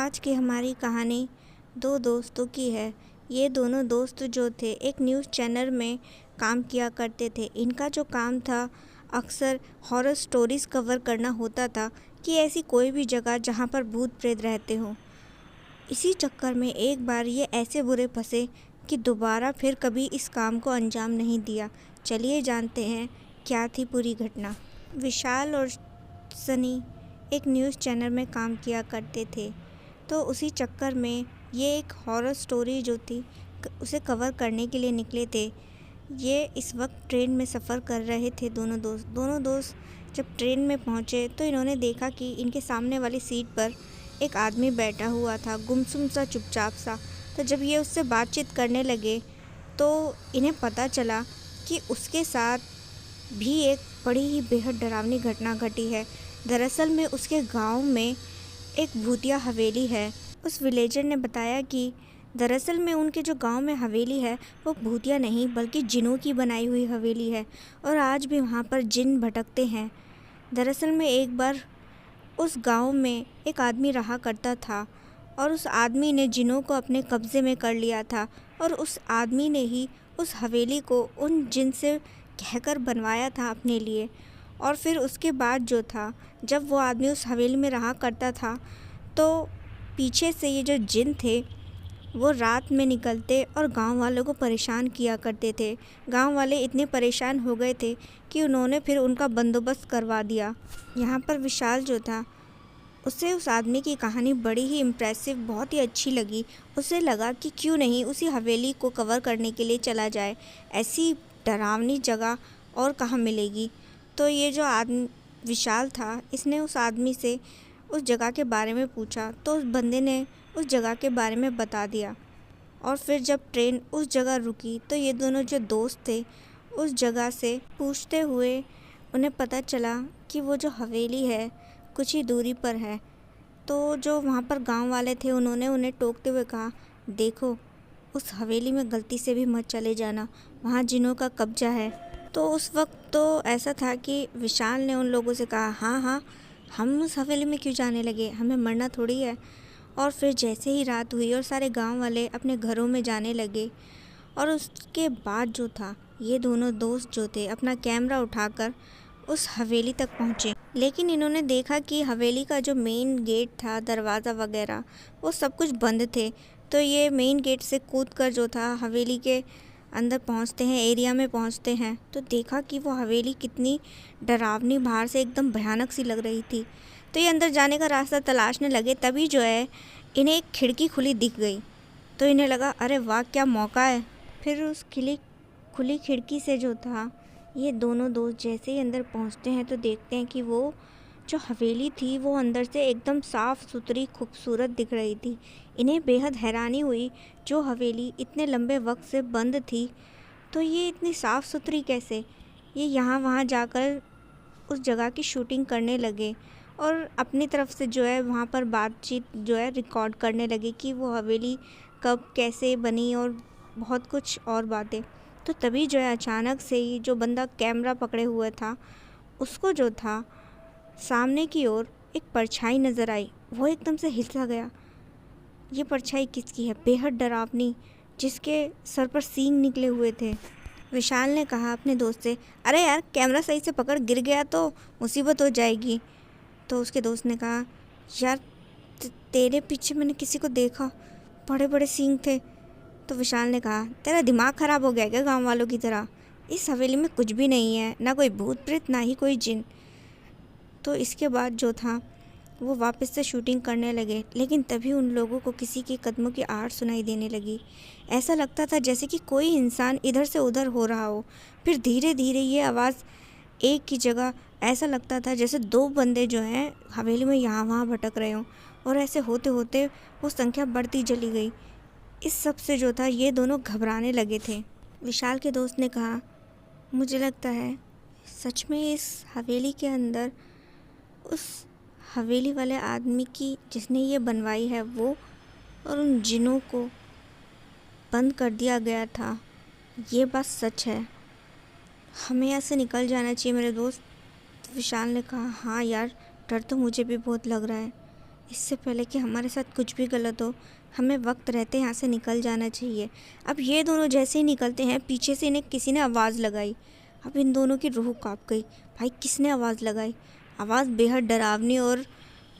आज की हमारी कहानी दो दोस्तों की है। ये दोनों दोस्त जो थे एक न्यूज़ चैनल में काम किया करते थे। इनका जो काम था अक्सर हॉरर स्टोरीज़ कवर करना होता था कि ऐसी कोई भी जगह जहाँ पर भूत प्रेत रहते हों। इसी चक्कर में एक बार ये ऐसे बुरे फंसे कि दोबारा फिर कभी इस काम को अंजाम नहीं दिया। चलिए जानते हैं क्या थी पूरी घटना। विशाल और सनी एक न्यूज़ चैनल में काम किया करते थे, तो उसी चक्कर में ये एक हॉरर स्टोरी जो थी उसे कवर करने के लिए निकले थे। ये इस वक्त ट्रेन में सफ़र कर रहे थे दोनों दोस्त जब ट्रेन में पहुँचे तो इन्होंने देखा कि इनके सामने वाली सीट पर एक आदमी बैठा हुआ था, गुमसुम सा, चुपचाप सा। तो जब ये उससे बातचीत करने लगे तो इन्हें पता चला कि उसके साथ भी एक बड़ी ही बेहद डरावनी घटना घटी है। दरअसल में उसके गांव में एक भूतिया हवेली है। उस विलेजर ने बताया कि दरअसल में उनके जो गांव में हवेली है वो भूतिया नहीं बल्कि जिनों की बनाई हुई हवेली है और आज भी वहां पर जिन भटकते हैं। दरअसल में एक बार उस गांव में एक आदमी रहा करता था और उस आदमी ने जिनों को अपने कब्ज़े में कर लिया था और उस आदमी ने ही उस हवेली को उन जिन से कहकर बनवाया था अपने लिए। और फिर उसके बाद जो था, जब वो आदमी उस हवेली में रहा करता था तो पीछे से ये जो जिन थे वो रात में निकलते और गांव वालों को परेशान किया करते थे। गांव वाले इतने परेशान हो गए थे कि उन्होंने फिर उनका बंदोबस्त करवा दिया। यहाँ पर विशाल जो था उसे उस आदमी की कहानी बड़ी ही इम्प्रेसिव, बहुत ही अच्छी लगी। उसे लगा कि क्यों नहीं उसी हवेली को कवर करने के लिए चला जाए, ऐसी डरावनी जगह और कहाँ मिलेगी। तो ये जो आदमी विशाल था इसने उस आदमी से उस जगह के बारे में पूछा तो उस बंदे ने उस जगह के बारे में बता दिया। और फिर जब ट्रेन उस जगह रुकी तो ये दोनों जो दोस्त थे उस जगह से पूछते हुए उन्हें पता चला कि वो जो हवेली है कुछ ही दूरी पर है। तो जो वहाँ पर गांव वाले थे उन्होंने उन्हें टोकते हुए कहा, देखो उस हवेली में गलती से भी मत चले जाना, वहाँ जिनों का कब्जा है। तो उस वक्त तो ऐसा था कि विशाल ने उन लोगों से कहा, हाँ हाँ, हम उस हवेली में क्यों जाने लगे, हमें मरना थोड़ी है। और फिर जैसे ही रात हुई और सारे गांव वाले अपने घरों में जाने लगे और उसके बाद जो था ये दोनों दोस्त जो थे अपना कैमरा उठाकर उस हवेली तक पहुँचे। लेकिन इन्होंने देखा कि हवेली का जो मेन गेट था, दरवाज़ा वगैरह, वो सब कुछ बंद थे। तो ये मेन गेट से कूदकर जो था हवेली के अंदर पहुंचते हैं, एरिया में पहुंचते हैं। तो देखा कि वो हवेली कितनी डरावनी, बाहर से एकदम भयानक सी लग रही थी। तो ये अंदर जाने का रास्ता तलाशने लगे, तभी जो है इन्हें एक खिड़की खुली दिख गई। तो इन्हें लगा, अरे वाह क्या मौका है। फिर उस खुली खिड़की से जो था ये दोनों दोस्त जैसे ही अंदर पहुंचते हैं तो देखते हैं कि वो जो हवेली थी वो अंदर से एकदम साफ़ सुथरी, खूबसूरत दिख रही थी। इन्हें बेहद हैरानी हुई, जो हवेली इतने लंबे वक्त से बंद थी तो ये इतनी साफ़ सुथरी कैसे। ये यहाँ वहाँ जाकर उस जगह की शूटिंग करने लगे और अपनी तरफ से जो है वहाँ पर बातचीत जो है रिकॉर्ड करने लगे कि वो हवेली कब कैसे बनी और बहुत कुछ और बातें। तो तभी जो है अचानक से ही जो बंदा कैमरा पकड़े हुआ था उसको जो था सामने की ओर एक परछाई नज़र आई। वो एकदम से हिल गया। ये परछाई किसकी है, बेहद डरावनी, जिसके सर पर सींग निकले हुए थे। विशाल ने कहा अपने दोस्त से, अरे यार कैमरा सही से पकड़, गिर गया तो मुसीबत हो जाएगी। तो उसके दोस्त ने कहा, यार तेरे पीछे मैंने किसी को देखा, बड़े बड़े सींग थे। तो विशाल ने कहा, तेरा दिमाग ख़राब हो गया क्या गांव वालों की तरह, इस हवेली में कुछ भी नहीं है, ना कोई भूत प्रेत ना ही कोई जिन। तो इसके बाद जो था वो वापस से शूटिंग करने लगे, लेकिन तभी उन लोगों को किसी के कदमों की आहट सुनाई देने लगी। ऐसा लगता था जैसे कि कोई इंसान इधर से उधर हो रहा हो। फिर धीरे धीरे ये आवाज़ एक की जगह ऐसा लगता था जैसे दो बंदे जो हैं हवेली में यहाँ वहाँ भटक रहे हों। और ऐसे होते होते वो संख्या बढ़ती चली गई। इस सब से जो था ये दोनों घबराने लगे थे। विशाल के दोस्त ने कहा, मुझे लगता है सच में इस हवेली के अंदर उस हवेली वाले आदमी की जिसने ये बनवाई है वो और उन जिनों को बंद कर दिया गया था। ये बात सच है, हमें यहाँ से निकल जाना चाहिए मेरे दोस्त। विशाल ने कहा, हाँ यार, डर तो मुझे भी बहुत लग रहा है, इससे पहले कि हमारे साथ कुछ भी गलत हो, हमें वक्त रहते यहाँ से निकल जाना चाहिए। अब ये दोनों जैसे ही निकलते हैं, पीछे से इन्हें किसी ने आवाज़ लगाई। अब इन दोनों की रूह काँप गई। भाई किसने आवाज़ लगाई? आवाज़ बेहद डरावनी और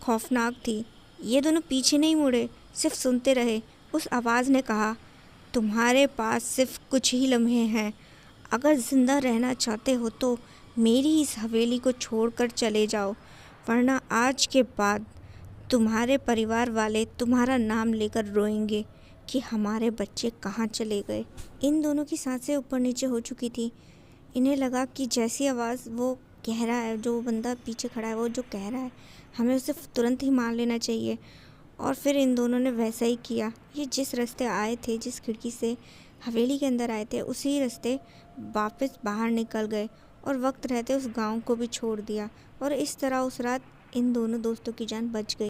खौफनाक थी। ये दोनों पीछे नहीं मुड़े, सिर्फ सुनते रहे। उस आवाज़ ने कहा, तुम्हारे पास सिर्फ कुछ ही लम्हे हैं। अगर ज़िंदा रहना चाहते हो तो मेरी इस हवेली को छोड़कर चले जाओ, वरना आज के बाद तुम्हारे परिवार वाले तुम्हारा नाम लेकर रोएंगे कि हमारे बच्चे कहाँ चले गए। इन दोनों की सांसें ऊपर नीचे हो चुकी थी। इन्हें लगा कि जैसी आवाज़ वो कह रहा है, जो बंदा पीछे खड़ा है वो जो कह रहा है, हमें उसे तुरंत ही मान लेना चाहिए। और फिर इन दोनों ने वैसा ही किया। ये जिस रास्ते आए थे, जिस खिड़की से हवेली के अंदर आए थे, उसी रास्ते वापस बाहर निकल गए और वक्त रहते उस गांव को भी छोड़ दिया। और इस तरह उस रात इन दोनों दोस्तों की जान बच गई।